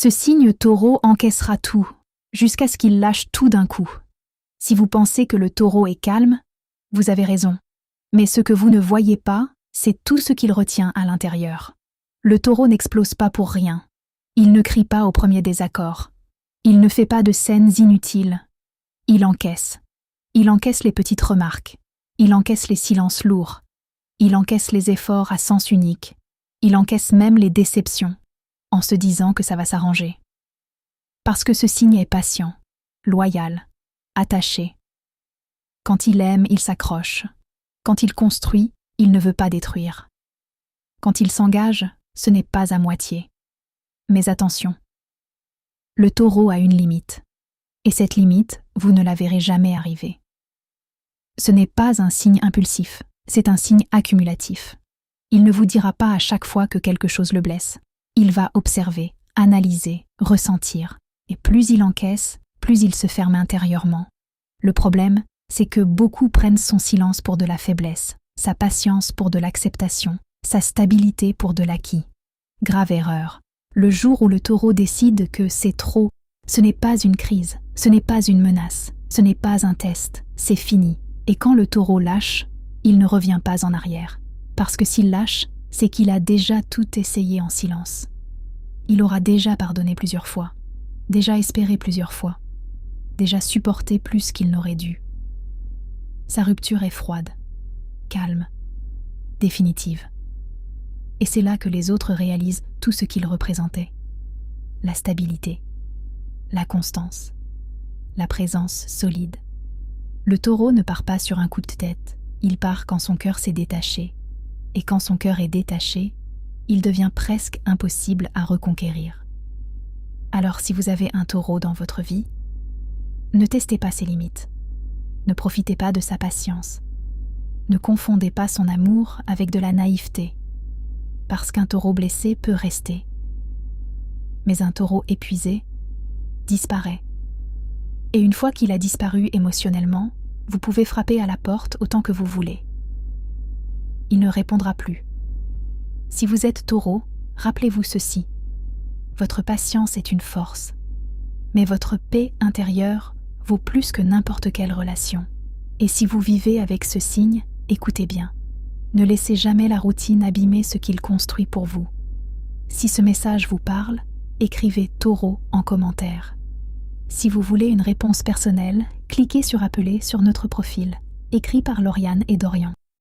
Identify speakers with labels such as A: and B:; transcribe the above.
A: Ce signe taureau encaissera tout, jusqu'à ce qu'il lâche tout d'un coup. Si vous pensez que le taureau est calme, vous avez raison. Mais ce que vous ne voyez pas, c'est tout ce qu'il retient à l'intérieur. Le taureau n'explose pas pour rien. Il ne crie pas au premier désaccord. Il ne fait pas de scènes inutiles. Il encaisse. Il encaisse les petites remarques. Il encaisse les silences lourds. Il encaisse les efforts à sens unique. Il encaisse même les déceptions, en se disant que ça va s'arranger. Parce que ce signe est patient, loyal, attaché. Quand il aime, il s'accroche. Quand il construit, il ne veut pas détruire. Quand il s'engage, ce n'est pas à moitié. Mais attention, le taureau a une limite. Et cette limite, vous ne la verrez jamais arriver. Ce n'est pas un signe impulsif, c'est un signe accumulatif. Il ne vous dira pas à chaque fois que quelque chose le blesse. Il va observer, analyser, ressentir. Et plus il encaisse, plus il se ferme intérieurement. Le problème, c'est que beaucoup prennent son silence pour de la faiblesse, sa patience pour de l'acceptation, sa stabilité pour de l'acquis. Grave erreur. Le jour où le taureau décide que c'est trop, ce n'est pas une crise, ce n'est pas une menace, ce n'est pas un test, c'est fini. Et quand le taureau lâche, il ne revient pas en arrière. Parce que s'il lâche, c'est qu'il a déjà tout essayé en silence. Il aura déjà pardonné plusieurs fois, déjà espéré plusieurs fois, déjà supporté plus qu'il n'aurait dû. Sa rupture est froide, calme, définitive. Et c'est là que les autres réalisent tout ce qu'il représentait. La stabilité, la constance, la présence solide. Le taureau ne part pas sur un coup de tête, il part quand son cœur s'est détaché. Et quand son cœur est détaché, il devient presque impossible à reconquérir. Alors si vous avez un taureau dans votre vie, ne testez pas ses limites. Ne profitez pas de sa patience. Ne confondez pas son amour avec de la naïveté. Parce qu'un taureau blessé peut rester. Mais un taureau épuisé disparaît. Et une fois qu'il a disparu émotionnellement, vous pouvez frapper à la porte autant que vous voulez. Il ne répondra plus. Si vous êtes taureau, rappelez-vous ceci. Votre patience est une force, mais votre paix intérieure vaut plus que n'importe quelle relation. Et si vous vivez avec ce signe, écoutez bien. Ne laissez jamais la routine abîmer ce qu'il construit pour vous. Si ce message vous parle, écrivez taureau en commentaire. Si vous voulez une réponse personnelle, cliquez sur appeler sur notre profil, écrit par Lauriane et Dorian.